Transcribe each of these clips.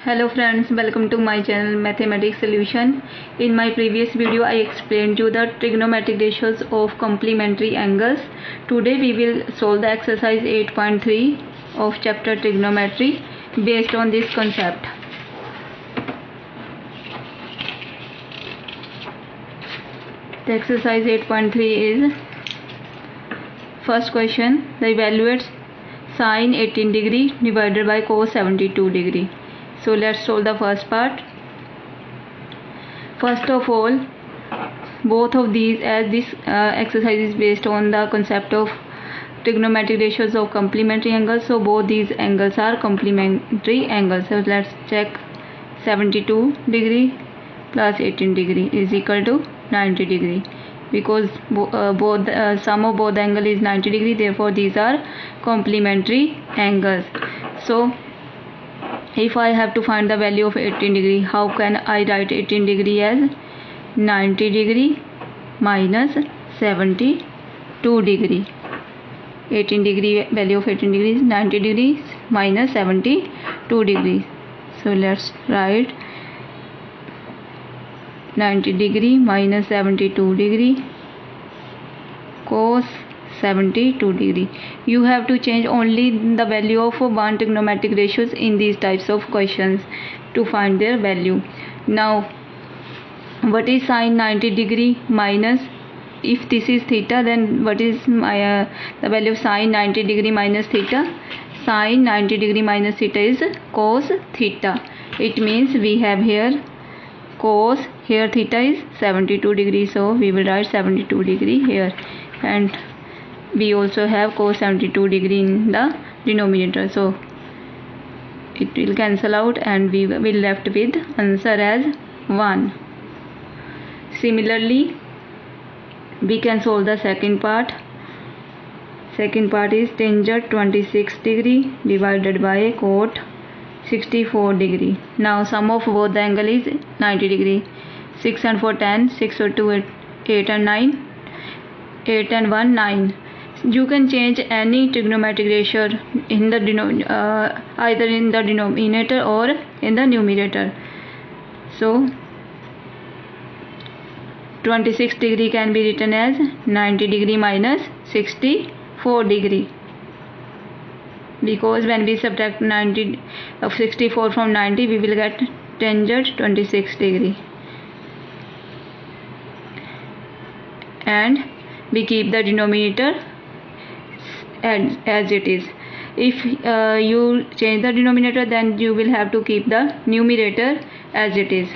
Hello friends, welcome to my channel Mathematics Solution. In my previous video I explained you the trigonometric ratios of complementary angles. Today we will solve the exercise 8.3 of chapter trigonometry based on this concept. The exercise 8.3 is first question. The evaluates sine 18 degree divided by cos 72 degree. So let's solve the first part. First of all, both of these, as this exercise is based on the concept of trigonometric ratios of complementary angles, so both these angles are complementary angles. So let's check. 72 degree plus 18 degree is equal to 90 degree, because sum of both angle is 90 degree, therefore these are complementary angles. So if I have to find the value of 18 degree, how can I write 18 degree as 90 degree minus 72 degree? 18 degree, value of 18 degree is 90 degrees minus 72 degrees. So let's write 90 degree minus 72 degree cos 72 degree. You have to change only the value of one trigonometric ratios in these types of questions to find their value. Now what is sine 90 degree minus, if this is theta, then what is the value of sine 90 degree minus theta? Sine 90 degree minus theta is cos theta. It means we have here cos, here theta is 72 degree, so we will write 72 degree here, and we also have cos 72 degree in the denominator, so it will cancel out and we will left with answer as 1. Similarly, we can solve the second part. Second part is tangent 26 degree divided by cot 64 degree. Now sum of both the angle is 90 degree. 6 and 4 10, 6 or 2 8 and 9, 8 and 1 9. You can change any trigonometric ratio in the either in the denominator or in the numerator. So 26 degree can be written as 90 degree minus 64 degree, because when we subtract 90 of 64 from 90, we will get tangent 26 degree, and we keep the denominator as it is. If you change the denominator, then you will have to keep the numerator as it is.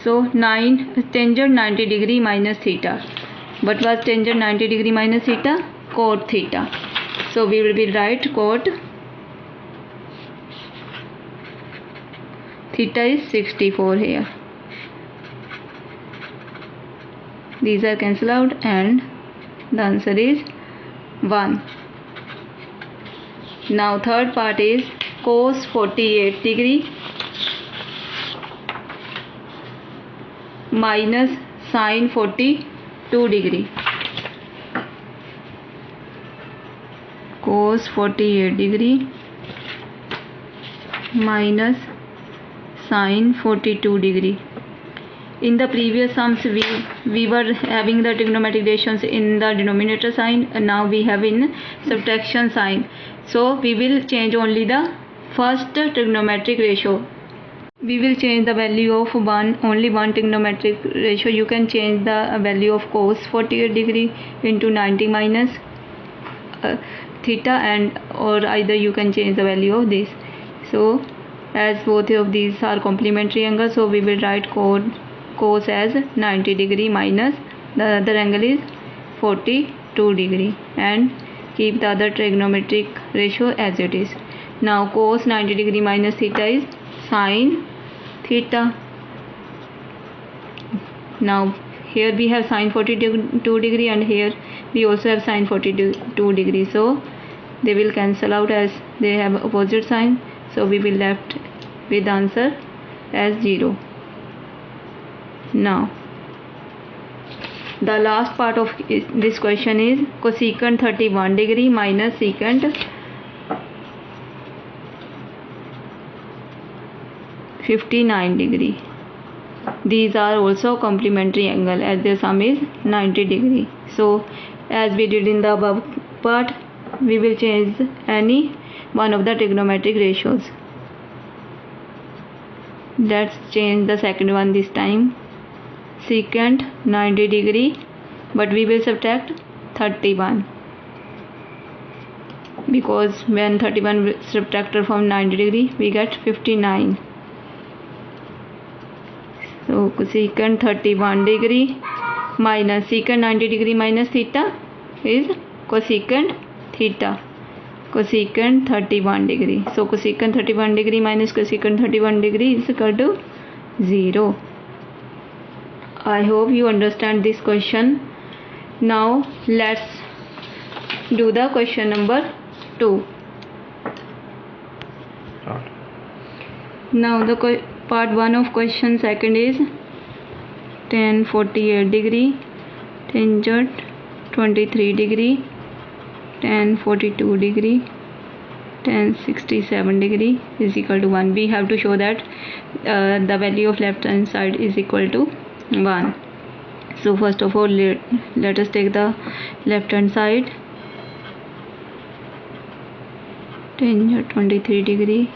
So tangent 90 degree minus theta. What was tangent 90 degree minus theta? Cot theta. So we will be write cot theta is 64 here. These are cancelled out and the answer is 1. Now third part is cos 48 degree minus sine 42 degree. Cos 48 degree minus sine 42 degree. In the previous sums we were having the trigonometric ratios in the denominator sign, and now we have in subtraction sign. So we will change only the first trigonometric ratio. We will change the value of only one trigonometric ratio. You can change the value of cos 48 degree into 90 minus theta, and or either you can change the value of this. So as both of these are complementary angles, so we will write cos as 90 degree minus the other angle is 42 degree, and keep the other trigonometric ratio as it is. Now cos 90 degree minus theta is sine theta. Now here we have sine 42 degree, and here we also have sine 42 degree, so they will cancel out as they have opposite sign, so we will left with answer as 0. Now the last part of this question is cosecant 31 degree minus secant 59 degree. These are also complementary angle as their sum is 90 degree. So as we did in the above part, we will change any one of the trigonometric ratios. Let's change the second one this time. Secant 90 degree, but we will subtract 31, because when 31 subtracted from 90 degree we get 59. So cosecant 31 degree minus secant 90 degree minus theta is cosecant theta. Cosecant 31 degree. So cosecant 31 degree minus cosecant 31 degree is equal to 0. I hope you understand this question. Now let's do the question number 2. Now the part 1 of question second is tan 48 degree, tangent 23 degree, tan 42 degree, tan 67 degree is equal to 1. We have to show that the value of left hand side is equal to 1. So first of all let us take the left hand side. Tangent 23 degree.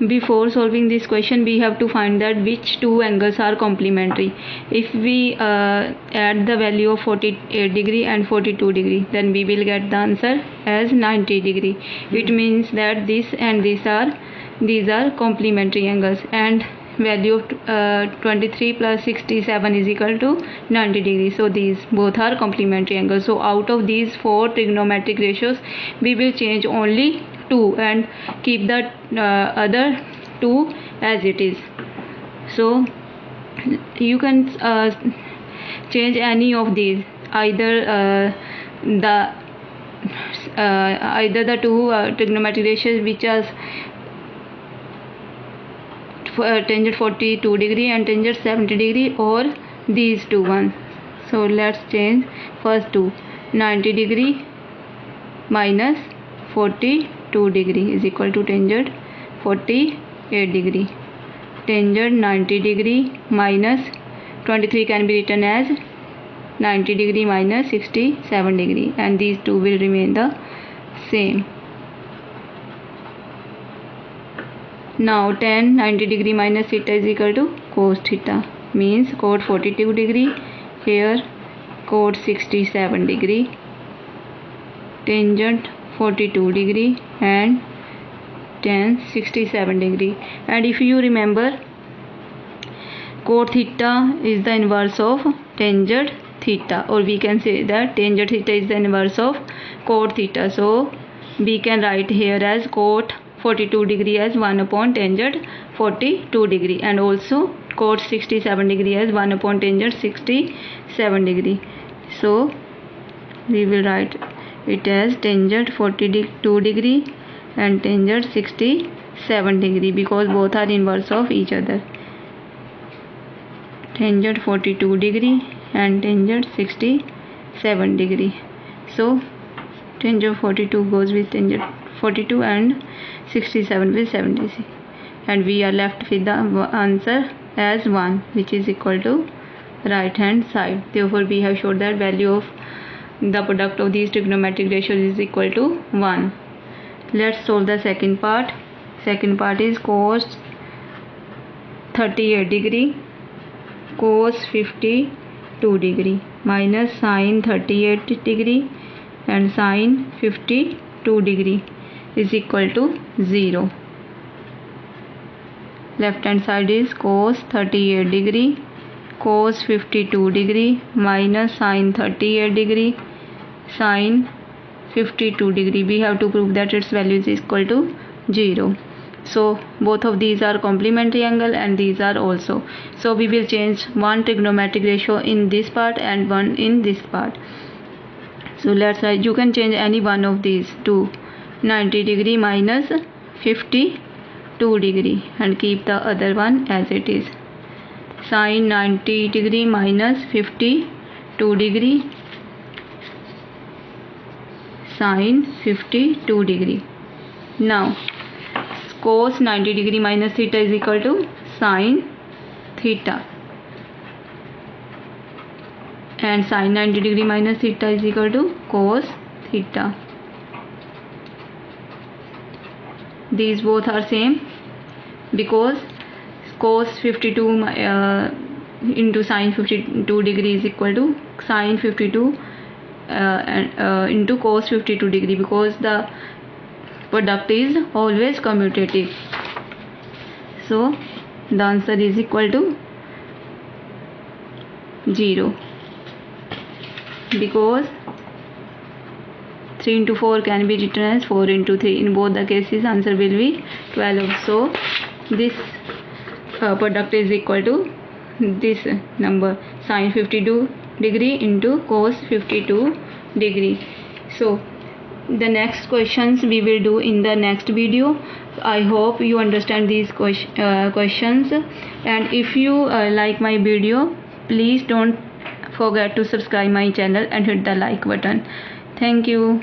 Before solving this question, we have to find that which two angles are complementary. If we add the value of 48 degree and 42 degree, then we will get the answer as 90 degree. It means that this and these are complementary angles, and value of 23 plus 67 is equal to 90 degrees. So these both are complementary angles. So out of these 4 trigonometric ratios, we will change only 2 and keep the other 2 as it is. So you can change any of these, either the two trigonometric ratios which are tangent 42 degree and tangent 70 degree, or these two ones. So let's change first two. 90 degree minus 42 degree is equal to tangent 48 degree. Tangent 90 degree minus 23 can be written as 90 degree minus 67 degree, and these two will remain the same. Now tan 90 degree minus theta is equal to cos theta, means cot 42 degree, here cot 67 degree, tangent 42 degree and tan 67 degree. And if you remember, cot theta is the inverse of tangent theta, or we can say that tangent theta is the inverse of cot theta. So we can write here as cot 42 degree as 1 upon tangent 42 degree, and also cot 67 degree as 1 upon tangent 67 degree. So we will write it as tangent 42 degree and tangent 67 degree, because both are inverse of each other. Tangent 42 degree and tangent 67 degree. So tangent 42 goes with tangent 42 and 67 with 70, and we are left with the answer as 1, which is equal to right hand side. Therefore we have showed that value of the product of these trigonometric ratios is equal to 1. Let's solve the second part. Second part is cos 38 degree, cos 52 degree minus sin 38 degree and sin 52 degree is equal to 0. Left hand side is cos 38 degree, cos 52 degree minus sin 38 degree, sin 52 degree. We have to prove that its value is equal to 0. So both of these are complementary angle and these are also. So we will change one trigonometric ratio in this part and one in this part. So let's say you can change any one of these two. 90 degree minus 52 degree and keep the other one as it is. Sin 90 degree minus 52 degree, sin 52 degree. Now cos 90 degree minus theta is equal to sin theta, and sin 90 degree minus theta is equal to cos theta. These both are same because cos 52 into sin 52 degree is equal to sin 52 into cos 52 degree, because the product is always commutative. So the answer is equal to 0, because 3 into 4 can be written as 4 into 3. In both the cases answer will be 12. So this product is equal to this number, sin 52 degree into cos 52 degree. So the next questions we will do in the next video. I hope you understand these questions, and if you like my video, please don't forget to subscribe my channel and hit the like button. Thank you.